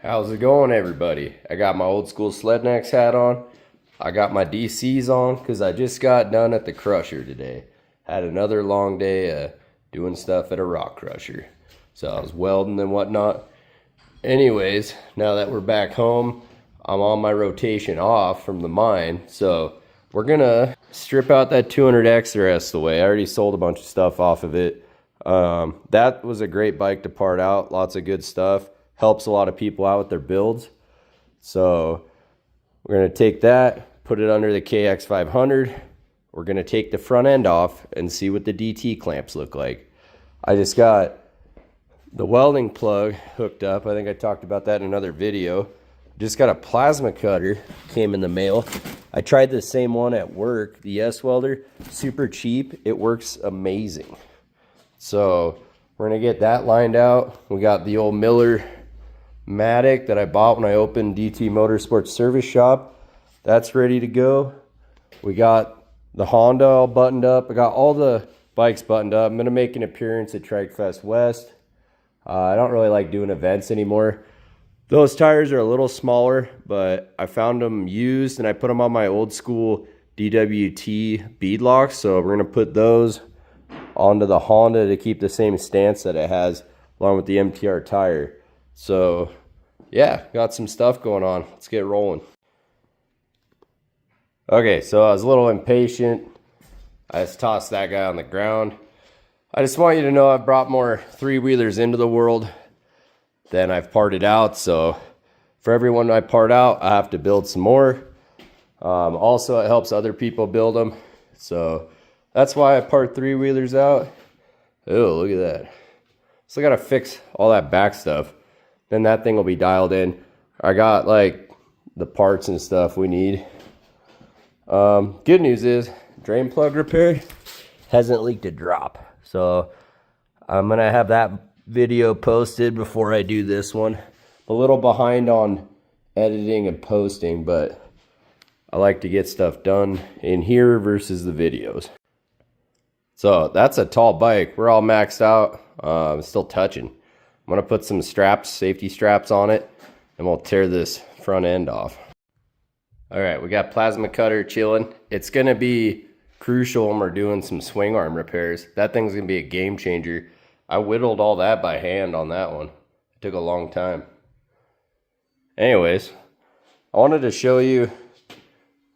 How's it going, everybody? I got my old school Slednex hat on. I got my DCs on because I just got done at the crusher today. Had another long day doing stuff at a rock crusher. So I was welding and whatnot. Anyways, now that we're back home, I'm on my rotation off from the mine. So we're gonna strip out that 200X the rest of the way. I already sold a bunch of stuff off of it. That was a great bike to part out. Lots of good stuff. Helps a lot of people out with their builds. So we're going to take that, put it under the KX 500. We're going to take the front end off and see what the DT clamps look like. I just got the welding plug hooked up. I think I talked about that in another video. Just got a plasma cutter, came in the mail. I tried the same one at work, the S welder, super cheap. It works amazing. So we're going to get that lined out. We got the old Miller Matic that I bought when I opened DT Motorsports service shop. That's ready to go. We got the Honda all buttoned up. I got all the bikes buttoned up. I'm going to make an appearance at Trike Fest West. I don't really like doing events anymore. Those tires are a little smaller, but I found them used and I put them on my old school DWT beadlocks. So we're going to put those onto the Honda to keep the same stance that it has along with the MTR tire. So yeah, got some stuff going on. Let's get rolling. Okay, so I was a little impatient. I just tossed that guy on the ground. I just want you to know I've brought more three-wheelers into the world than I've parted out. So for every one I part out, I have to build some more. Also, it helps other people build them. So that's why I part three-wheelers out. Oh, look at that. So I got to fix all that back stuff. Then that thing will be dialed in. I got like the parts and stuff we need. Good news is drain plug repair hasn't leaked a drop. So I'm going to have that video posted before I do this one. A little behind on editing and posting, but I like to get stuff done in here versus the videos. So that's a tall bike. We're all maxed out. It's still touching. I'm going to put some straps, safety straps on it, and we'll tear this front end off. All right, we got plasma cutter chilling. It's going to be crucial when we're doing some swing arm repairs. That thing's going to be a game changer. I whittled all that by hand on that one. It took a long time. Anyways, I wanted to show you.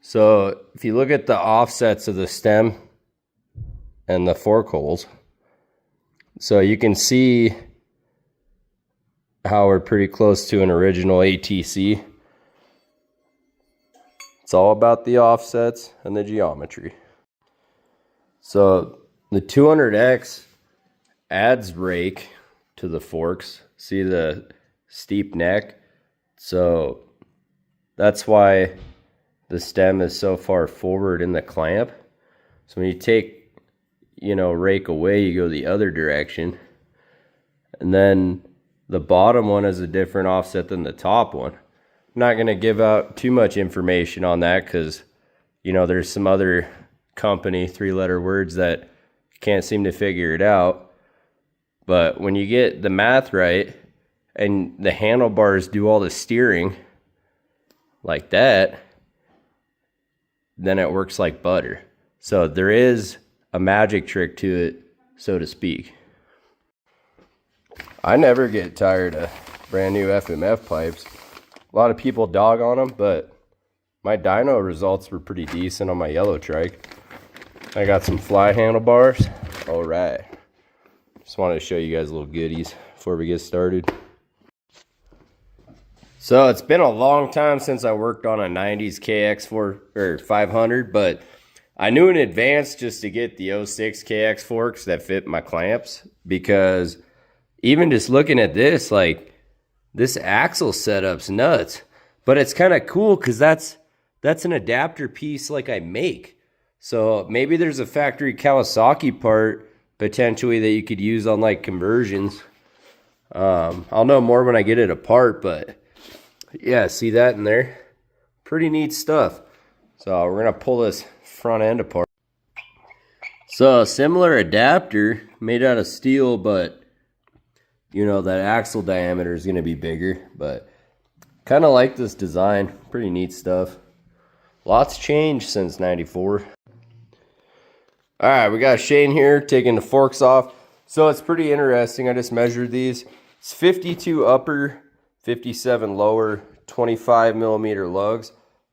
So if you look at the offsets of the stem and the fork holes, so you can see how we're pretty close to an original ATC. It's all about the offsets and the geometry. So the 200X adds rake to the forks. See the steep neck? So that's why the stem is so far forward in the clamp. So when you take, rake away, you go the other direction. And then the bottom one is a different offset than the top one. I'm not going to give out too much information on that because, there's some other company, three-letter words that can't seem to figure it out. But when you get the math right and the handlebars do all the steering like that, then it works like butter. So there is a magic trick to it, so to speak. I never get tired of brand new FMF pipes. A lot of people dog on them, but my dyno results were pretty decent on my yellow trike. I got some fly handlebars. All right. Just wanted to show you guys little goodies before we get started. So it's been a long time since I worked on a 90s KX 500, but I knew in advance just to get the 06 KX forks that fit my clamps, because even just looking at this, like, this axle setup's nuts. But it's kind of cool because that's an adapter piece like I make. So maybe there's a factory Kawasaki part potentially that you could use on like conversions. I'll know more when I get it apart, but yeah, see that in there? Pretty neat stuff. So we're going to pull this front end apart. So a similar adapter made out of steel, but that axle diameter is going to be bigger. But Kind of like this design. Pretty neat stuff. Lots changed since 94. All right, we got Shane here taking the forks off. So it's pretty interesting. I just measured these. It's 52 upper, 57 lower, 25 millimeter lugs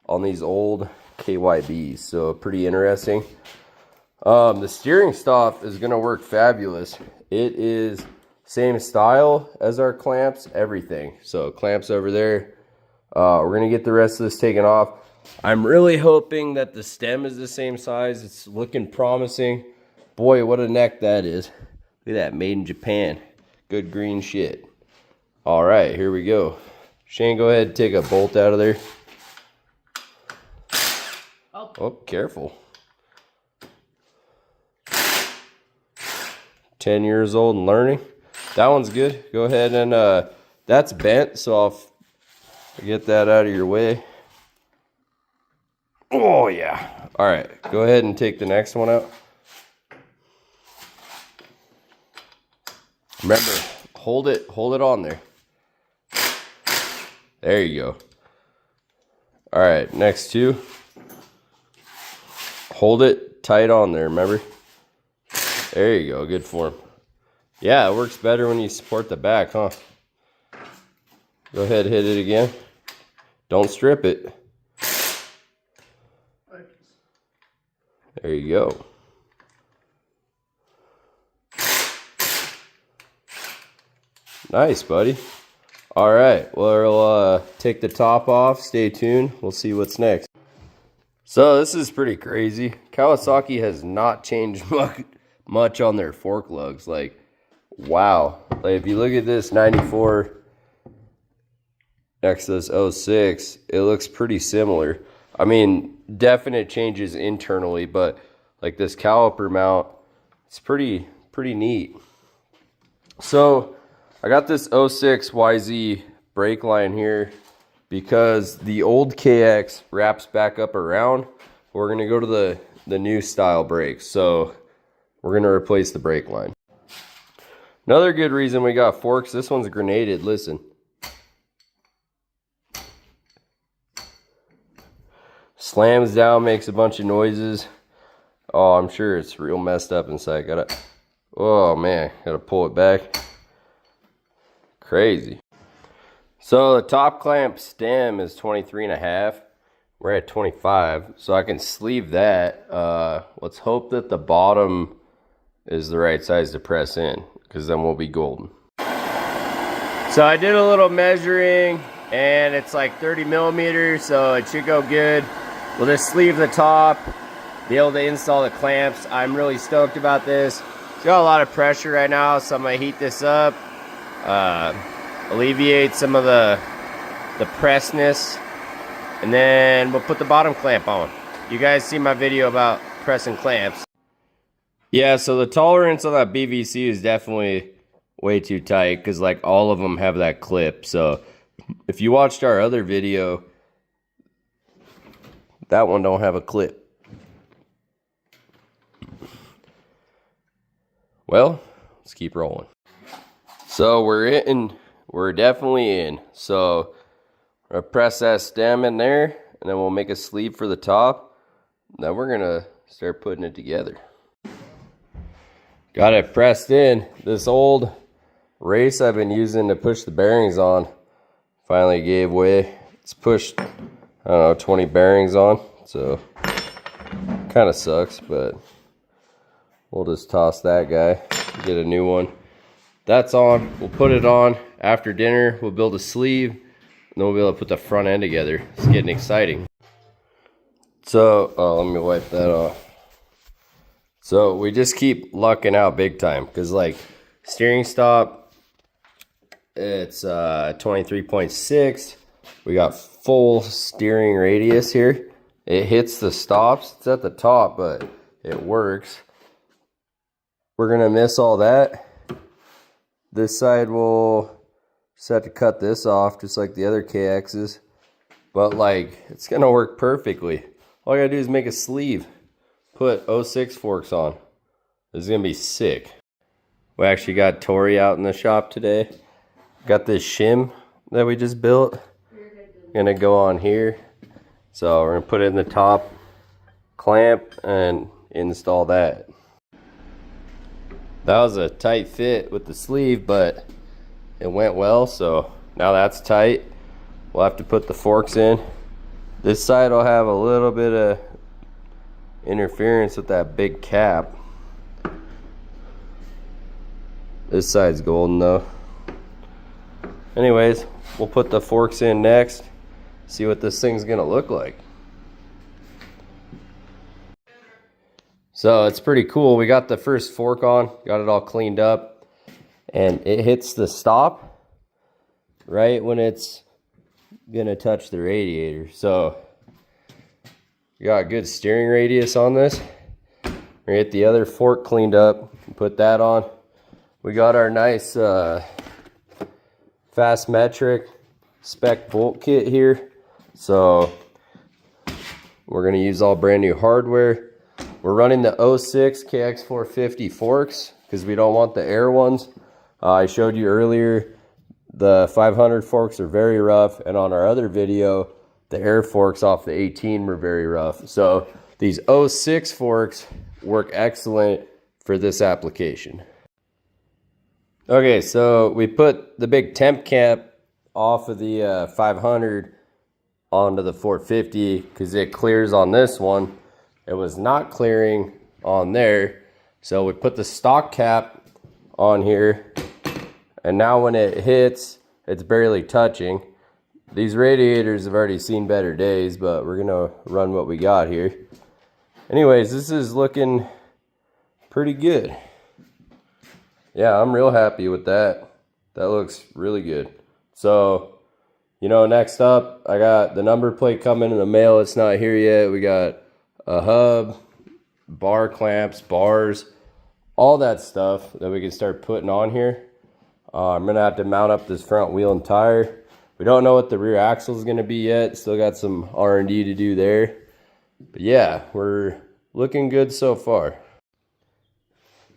on these old KYBs. So pretty interesting. The steering stop is going to work fabulous. It is same style as our clamps, everything. So clamps over there. We're going to get the rest of this taken off. I'm really hoping that the stem is the same size. It's looking promising. Boy, what a neck that is. Look at that, made in Japan. Good green shit. All right, here we go. Shane, go ahead and take a bolt out of there. Oh, careful. 10 years old and learning. That one's good. Go ahead and, that's bent, so I'll get that out of your way. Oh, yeah. All right, go ahead and take the next one out. Remember, hold it on there. There you go. All right, next two. Hold it tight on there, remember? There you go, good form. Yeah, it works better when you support the back, huh? Go ahead, hit it again. Don't strip it. There you go. Nice, buddy. All right, we'll take the top off. Stay tuned. We'll see what's next. So this is pretty crazy. Kawasaki has not changed much on their fork lugs. Like, wow. Like, if you look at this 94 next to this 06, it looks pretty similar. I mean, definite changes internally, but like this caliper mount, it's pretty neat. So I got this 06 YZ brake line here because the old KX wraps back up around. We're going to go to the new style brakes. So we're going to replace the brake line. Another good reason we got forks, this one's grenaded. Listen. Slams down, makes a bunch of noises. Oh, I'm sure it's real messed up inside. Oh man, gotta pull it back. Crazy. So the top clamp stem is 23.5. We're at 25, so I can sleeve that. Let's hope that the bottom is the right size to press in, because then we'll be golden. So I did a little measuring, and it's like 30 millimeters, so it should go good. We'll just sleeve the top, be able to install the clamps. I'm really stoked about this. It's got a lot of pressure right now, so I'm gonna heat this up, alleviate some of the pressness, and then we'll put the bottom clamp on. You guys see my video about pressing clamps. Yeah, so the tolerance on that BVC is definitely way too tight, because like all of them have that clip. So if you watched our other video, that one don't have a clip. Well, let's keep rolling. So we're definitely in. So we're gonna press that stem in there, and then we'll make a sleeve for the top. Then we're gonna start putting it together. Got it pressed in. This old race I've been using to push the bearings on finally gave way. It's pushed, I don't know, 20 bearings on, so kind of sucks, but we'll just toss that guy, get a new one. That's on. We'll put it on after dinner. We'll build a sleeve, and then we'll be able to put the front end together. It's getting exciting. So, let me wipe that off. So we just keep lucking out big time, because like steering stop, it's 23.6. We got full steering radius here. It hits the stops. It's at the top, but it works. We're gonna miss all that. This side we'll just have to cut this off, just like the other KXs. But like, it's gonna work perfectly. All I gotta do is make a sleeve. Put 06 forks on. This is gonna be sick. We actually got Tori out in the shop today. Got this shim that we just built. gonna go on here. So we're gonna put it in the top clamp and install that. That was a tight fit with the sleeve, but it went well, so now that's tight. We'll have to put the forks in. This side will have a little bit of interference with that big cap. This side's golden though. Anyways, we'll put the forks in next, see what this thing's gonna look like. So it's pretty cool. We got the first fork on, got it all cleaned up, and it hits the stop right when it's gonna touch the radiator. So we got a good steering radius on this. We're gonna get the other fork cleaned up and put that on. We got our nice fast metric spec bolt kit here. So we're gonna use all brand new hardware. We're running the 06 KX 450 forks because we don't want the air ones. I showed you earlier the 500 forks are very rough, and on our other video, the air forks off the 18 were very rough. So these 06 forks work excellent for this application. Okay, so we put the big temp cap off of the 500 onto the 450 because it clears on this one. It was not clearing on there, so we put the stock cap on here, and now when it hits, it's barely touching. These radiators have already seen better days, but we're gonna run what we got here. Anyways, this is looking pretty good. Yeah, I'm real happy with that. That looks really good. So, you know, next up, I got the number plate coming in the mail. It's not here yet. We got a hub, bar clamps, bars, all that stuff that we can start putting on here. I'm gonna have to mount up this front wheel and tire. We don't know what the rear axle is gonna be yet. Still got some R&D to do there. But yeah, we're looking good so far.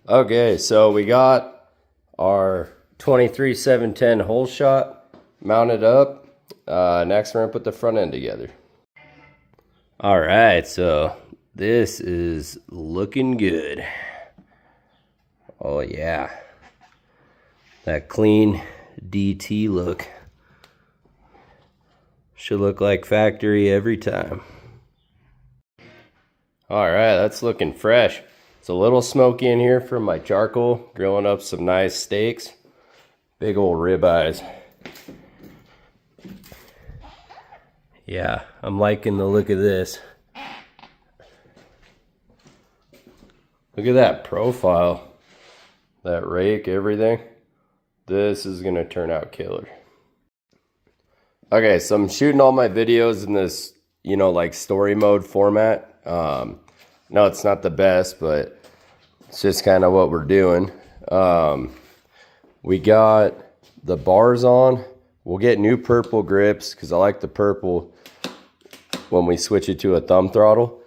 Okay, so we got our 23-710 hole shot mounted up. Next, we're gonna put the front end together. All right, so this is looking good. Oh yeah, that clean DT look. Should look like factory every time. All right, that's looking fresh. It's a little smoky in here from my charcoal, grilling up some nice steaks. Big old ribeyes. Yeah, I'm liking the look of this. Look at that profile. That rake, everything. This is gonna turn out killer. Okay, so I'm shooting all my videos in this, you know, like story mode format. No, it's not the best, but it's just kind of what we're doing. We got the bars on. We'll get new purple grips because I like the purple when we switch it to a thumb throttle.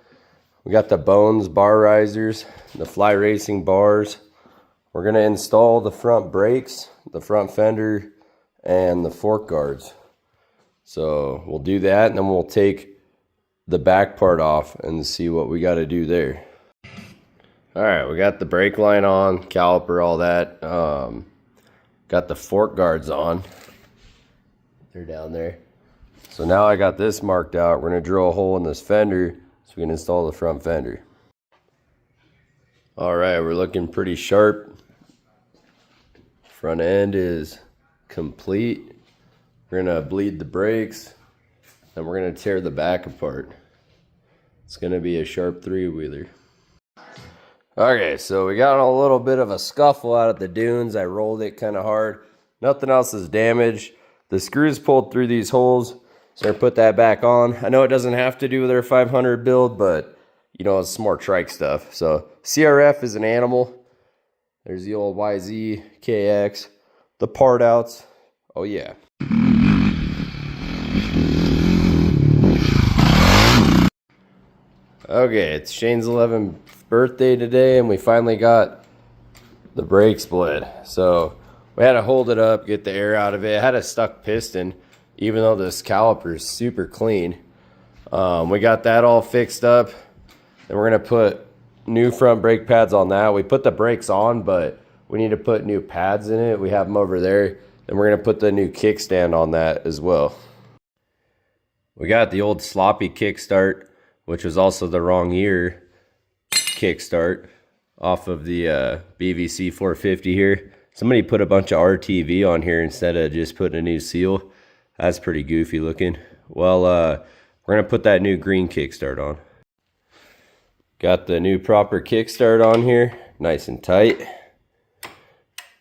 We got the Bones bar risers, the Fly Racing bars. We're gonna install the front brakes, the front fender, and the fork guards. So we'll do that, and then we'll take the back part off and see what we got to do there. All right, we got the brake line on, caliper, all that. Got the fork guards on. They're down there. So now I got this marked out. We're gonna drill a hole in this fender so we can install the front fender. All right, we're looking pretty sharp. Front end is complete. We're gonna bleed the brakes, and we're gonna tear the back apart. It's gonna be a sharp three-wheeler. Okay, so we got a little bit of a scuffle out at the dunes. I rolled it kind of hard. Nothing else is damaged. The screws pulled through these holes, so I put that back on. I know it doesn't have to do with our 500 build, but you know, it's some more trike stuff. So CRF is an animal. There's the old YZ KX, the part outs. Oh yeah. Okay, it's Shane's 11th birthday today, and we finally got the brake split. So we had to hold it up, get the air out of it. It had a stuck piston, even though this caliper is super clean. We got that all fixed up, and we're gonna put new front brake pads on that. We put the brakes on, but we need to put new pads in it. We have them over there, and we're gonna put the new kickstand on that as well. We got the old sloppy kickstart, which was also the wrong year kickstart, off of the BVC 450 here. Somebody put a bunch of RTV on here instead of just putting a new seal. That's pretty goofy looking. Well, we're gonna put that new green kickstart on. Got the new proper kickstart on here, nice and tight.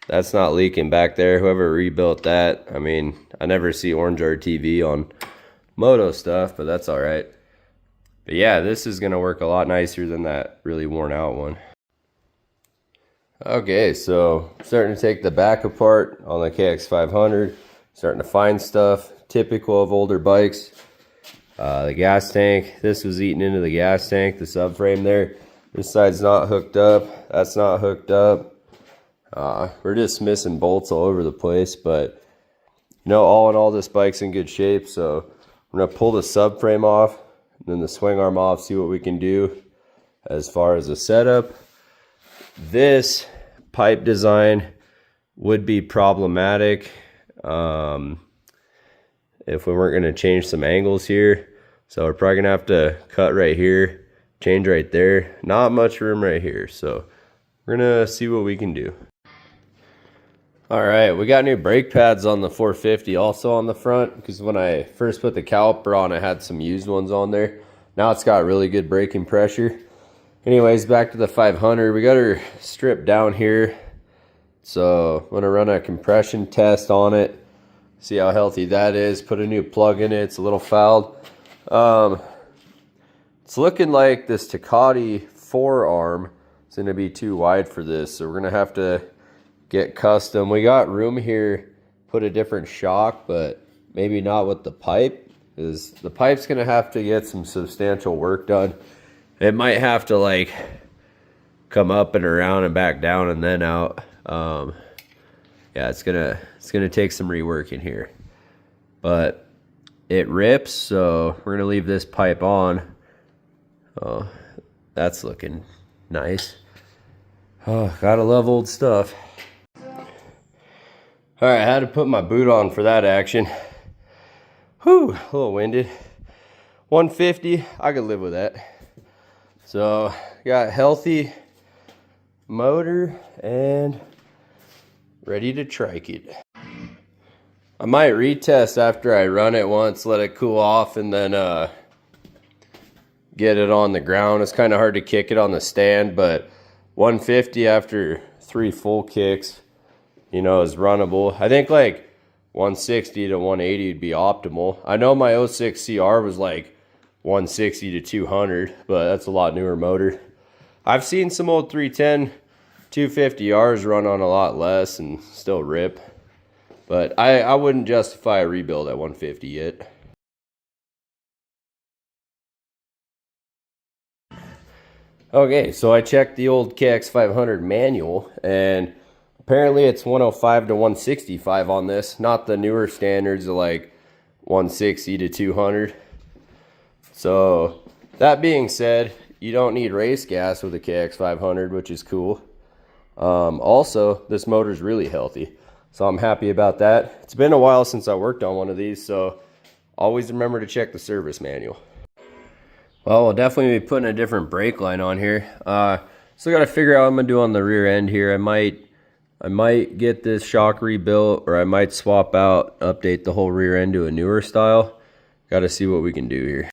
That's not leaking back there. Whoever rebuilt that, I mean, I never see orange RTV on moto stuff, but that's all right. But yeah, this is gonna work a lot nicer than that really worn out one. Okay, so starting to take the back apart on the KX 500, starting to find stuff typical of older bikes. The gas tank, this was eating into the gas tank, the subframe there. This side's not hooked up, that's not hooked up. We're just missing bolts all over the place, but you know, all in all, this bike's in good shape. So I'm gonna pull the subframe off, and then the swing arm off, see what we can do as far as the setup. This pipe design would be problematic if we weren't going to change some angles here. So we're probably going to have to cut right here, change right there. Not much room right here, so we're going to see what we can do. All right, we got new brake pads on the 450 also on the front, because when I first put the caliper on, I had some used ones on there. Now it's got really good braking pressure. Anyways, back to the 500. We got her stripped down here. So I'm gonna run a compression test on it, see how healthy that is. Put a new plug in it. It's a little fouled. It's looking like this Takati forearm is gonna be too wide for this, so we're gonna have to get custom. We got room here, put a different shock, but maybe not with the pipe, because the pipe's gonna have to get some substantial work done. It might have to like come up and around and back down and then out. Yeah, it's gonna take some reworking here, but it rips, so we're gonna leave this pipe on. Oh, that's looking nice. Oh, gotta love old stuff. All right, I had to put my boot on for that action. Whew, a little winded. 150, I could live with that. So, got healthy motor and ready to trike it. I might retest after I run it once, let it cool off, and then get it on the ground. It's kind of hard to kick it on the stand, but 150 after 3 full kicks, you know, is runnable. I think like 160 to 180 would be optimal. I know my 06 CR was like 160 to 200, but that's a lot newer motor. I've seen some old 310 250Rs run on a lot less and still rip, but I wouldn't justify a rebuild at 150 yet. Okay, so I checked the old KX 500 manual, and apparently it's 105 to 165 on this, not the newer standards of like 160 to 200. So that being said, you don't need race gas with a KX 500, which is cool. Also, this motor is really healthy, so I'm happy about that. It's been a while since I worked on one of these, so always remember to check the service manual. Well, we'll definitely be putting a different brake line on here. Still got to figure out what I'm gonna do on the rear end here. I might get this shock rebuilt, or I might swap out, update the whole rear end to a newer style. Got to see what we can do here.